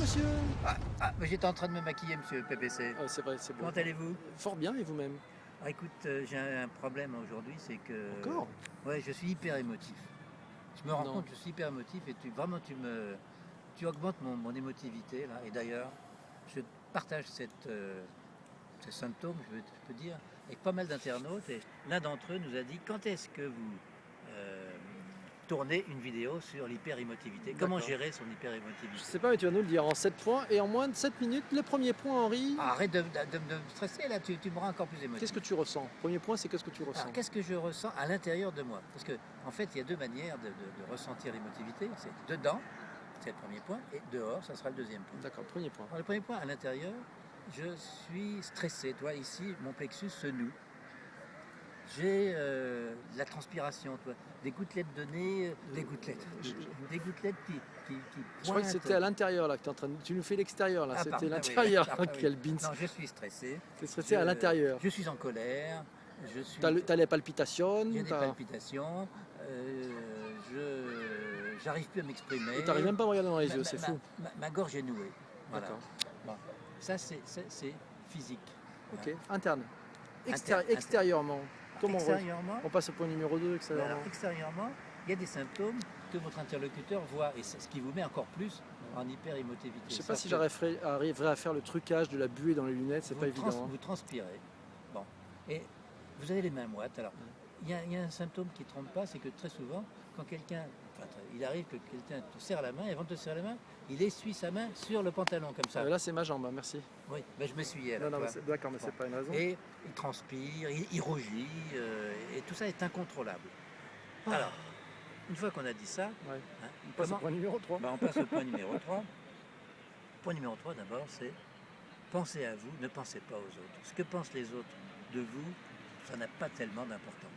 monsieur? Mais j'étais en train de me maquiller, monsieur PPC. Ah, c'est vrai, c'est bon. Comment allez-vous? Fort bien, et vous-même? Écoute, j'ai un problème aujourd'hui, c'est que... Encore? Ouais, je suis hyper émotif. Je me rends Non. compte que je suis hyper émotif et tu augmentes mon émotivité, là. Et d'ailleurs, je partage ces symptômes, je peux dire, avec pas mal d'internautes. Et l'un d'entre eux nous a dit, quand est-ce que vous euh, tournez une vidéo sur l'hyper-émotivité? Comment D'accord. gérer son Je hyper-émotivité? sais pas, mais tu vas nous le dire en 7 points et en moins de 7 minutes. Le premier point, Henri, Arrête de me stresser, là, tu me rends encore plus émotif. qu'est-ce que tu ressens? Premier point, c'est qu'est-ce que tu ressens? Alors, qu'est-ce que je ressens à l'intérieur de moi? Parce que, en fait, il y a deux manières de ressentir l'émotivité. C'est dedans, c'est le premier point, et dehors, ça sera le deuxième point. D'accord, premier point. Alors, le premier point, à l'intérieur, je suis stressé. Toi, ici, mon plexus se noue. J'ai de la transpiration, toi, des gouttelettes de nez, des gouttelettes qui Je crois que pointent. c'était à l'intérieur là que tu es en train de... Tu nous fais l'extérieur là, Pardon, c'était oui, l'intérieur. pardon, oui. Quel beans. Non, je suis stressé. Tu es stressé à l'intérieur. Je suis en colère. T'as les palpitations. J'ai des palpitations. J'arrive plus à m'exprimer. Et t'arrives même pas à me regarder dans les yeux, c'est fou. Ma gorge est nouée. Voilà. D'accord. Bon. Ça, c'est physique. Ok, interne. Interne. Extérieurement. Comment Extérieurement, on passe au point numéro 2, extérieurement. extérieurement, il y a des symptômes que votre interlocuteur voit. Et c'est ce qui vous met encore plus en hyper-émotivité. Je sais pas si j'arriverai à faire le trucage de la buée dans les lunettes, c'est pas évident. Vous transpirez. Bon. Et vous avez les mains moites. Alors, il y a un symptôme qui ne trompe pas, c'est que très souvent, quand il arrive que quelqu'un te serre la main, et avant de te serrer la main, il essuie sa main sur le pantalon, comme ça. Là, c'est ma jambe, merci. Oui, je m'essuyais. Non, d'accord, mais c'est pas une raison. Et il transpire, il rougit, et tout ça est incontrôlable. Alors, une fois qu'on a dit ça, ouais. On passe au point numéro 3. On passe au point numéro 3. Point numéro 3, d'abord, c'est pensez à vous, ne pensez pas aux autres. Ce que pensent les autres de vous, ça n'a pas tellement d'importance.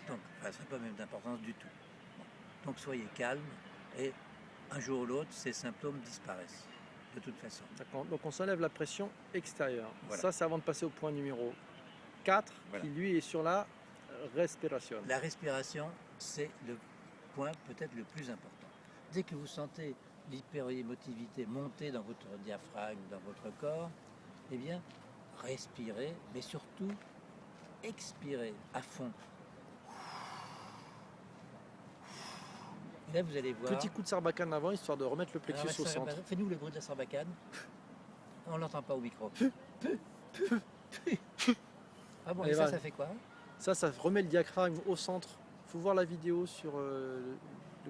Donc, ça n'a pas même d'importance du tout. Bon. Donc, soyez calme et un jour ou l'autre, ces symptômes disparaissent, de toute façon. D'accord, donc on s'enlève la pression extérieure. Voilà. Ça, c'est avant de passer au point numéro 4, qui lui est sur la respiration. La respiration, c'est le point peut-être le plus important. Dès que vous sentez l'hyperémotivité monter dans votre diaphragme, dans votre corps, eh bien, respirez, mais surtout, expirez à fond. Et là, vous allez voir... Petit coup de sarbacane avant, histoire de remettre le plexus au centre. Fais-nous le bruit de la sarbacane. On ne l'entend pas au micro. Ah bon, et ça fait quoi? Ça remet le diaphragme au centre. Il faut voir la vidéo sur le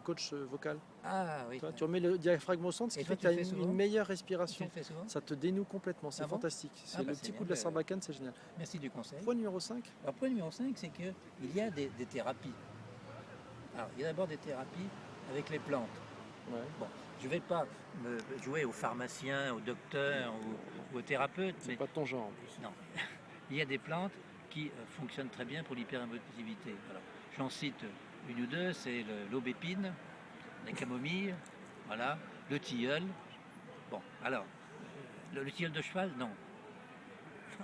coach vocal. Ah oui. Tu remets le diaphragme au centre, ce qui fait que tu as une meilleure respiration. Ça te dénoue complètement, c'est fantastique. Le petit coup de la sarbacane, c'est génial. Merci du conseil. Point numéro 5. Alors, point numéro 5, c'est qu'il y a des thérapies. Alors, il y a d'abord des thérapies avec les plantes. Ouais. Bon, je ne vais pas me jouer aux pharmaciens, aux docteurs ou aux thérapeutes. C'est pas ton genre en plus. Non. Il y a des plantes qui fonctionnent très bien pour l'hyperémotivité. Alors, j'en cite une ou deux, c'est l'aubépine, la camomille, voilà, le tilleul. Bon, alors, le tilleul de cheval, non.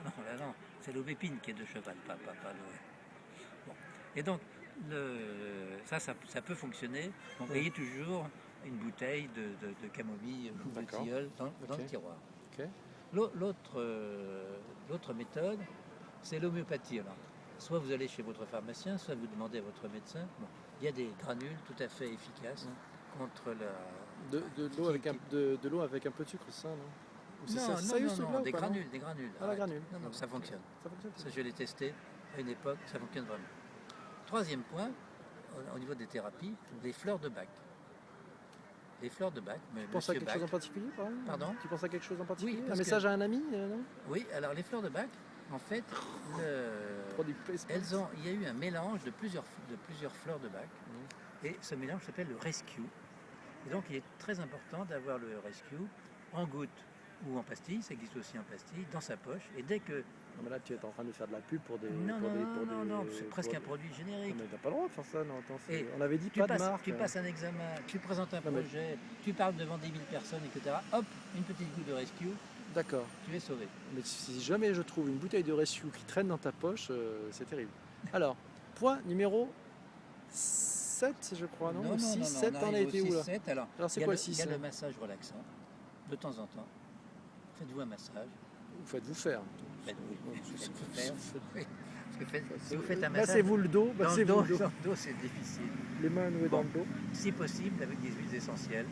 Non, c'est l'aubépine qui est de cheval, pas le... Bon. Et donc, ça peut fonctionner. Donc, ayez toujours une bouteille de camomille ou de tilleul dans le tiroir. Okay. L'autre méthode, c'est l'homéopathie. Alors, soit vous allez chez votre pharmacien, soit vous demandez à votre médecin. Bon, il y a des granules tout à fait efficaces contre la... De l'eau avec un peu de sucre, c'est ça, non? Non, des granules. Ah, la granule. Non, ça fonctionne. Ça, je l'ai testé à une époque, ça fonctionne vraiment. Troisième point, au niveau des thérapies, les fleurs de Bach. Les fleurs de Bach. Tu penses à quelque chose en particulier, Pardon? Tu penses à quelque chose en particulier? Oui, un message à un ami, non? Oui, alors les fleurs de Bach, en fait, il y a eu un mélange de plusieurs fleurs de Bach. Et ce mélange s'appelle le rescue. Et donc il est très important d'avoir le rescue en gouttes ou en pastilles, ça existe aussi en pastilles, dans sa poche. Et dès que... Non, mais là, tu es en train de faire de la pub pour des... Non, c'est presque un produit générique. Non, mais t'as pas le droit de faire ça, non. Attends, on avait dit pas de marque. Tu passes un examen, tu présentes un projet, tu parles devant 10 000 personnes, etc. Hop, une petite goutte de rescue. D'accord. Tu es sauvé. Mais si jamais je trouve une bouteille de rescue qui traîne dans ta poche, c'est terrible. Alors, point numéro 7, je crois, non? Non, 6, 7, on a été où là? Alors c'est quoi le 6? Il y a le massage relaxant. de temps en temps, faites-vous un massage. Ou faites-vous faire. Faites-vous faire. Oui. Parce que si vous faites un massage, Massez-vous le dos, dans massez-vous le dos. le dos, c'est difficile. Les mains nouées dans le dos. Si possible, avec des huiles essentielles.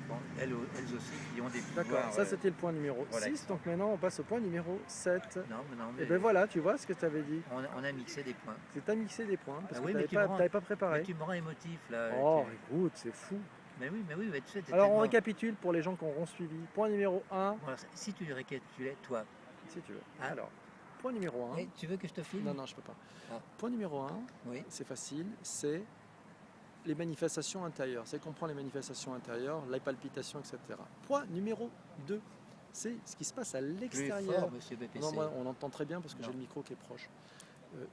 Bon, elles aussi qui ont des pouvoirs. D'accord, ça c'était le point numéro 6, donc maintenant on passe au point numéro 7. Non, mais et ben voilà, tu vois ce que tu avais dit. On a mixé des points. C'est à mixer des points, parce oui, que tu n'avais pas préparé. Mais tu me rends émotif là. Oh, écoute, c'est fou. Mais oui, mais tu sais, alors on récapitule pour les gens qui auront suivi. Point numéro 1. Bon, alors, si tu récapitulais, toi. Si tu veux. Ah. Alors, point numéro 1. Oui, tu veux que je te filme? Non, je peux pas. Ah. Point numéro 1, c'est facile, c'est les manifestations intérieures. C'est comprendre les manifestations intérieures, les palpitations, etc. Point numéro 2, c'est ce qui se passe à l'extérieur. Non, moi, on entend très bien parce que j'ai le micro qui est proche.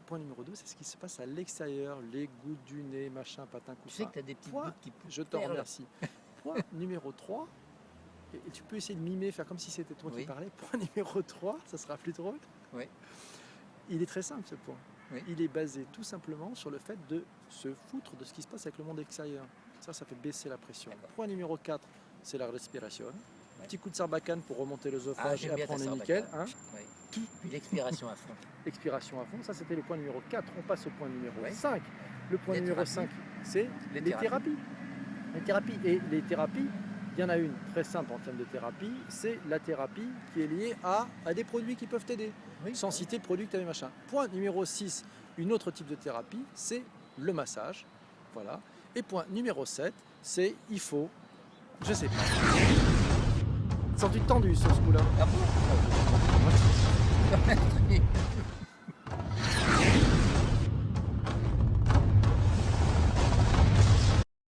Point numéro 2, c'est ce qui se passe à l'extérieur, les gouttes du nez, machin, patin, couffin. Tu sais que tu as des petites gouttes qui poussent. Je te remercie. Point numéro 3, et tu peux essayer de mimer, faire comme si c'était toi qui parlais. Point numéro 3, ça sera plus drôle. Oui. Il est très simple ce point. Oui. Il est basé tout simplement sur le fait de se foutre de ce qui se passe avec le monde extérieur. Ça fait baisser la pression. Point numéro 4, c'est la respiration. Petit coup de sarbacane pour remonter l'œsophage et après on est nickel. Hein. Puis l'expiration à fond. Expiration à fond, ça c'était le point numéro 4. On passe au point numéro 5. Le point numéro 5, c'est les thérapies. Les thérapies. Et les thérapies, il y en a une très simple en termes de thérapie, c'est la thérapie qui est liée à des produits qui peuvent t'aider. Sans citer de produits que tu avais machin. Point numéro 6, une autre type de thérapie, c'est le massage. Voilà. Et point numéro 7, c'est il faut, je sais pas. Sens-tu tendu sur ce coup-là? Ah bon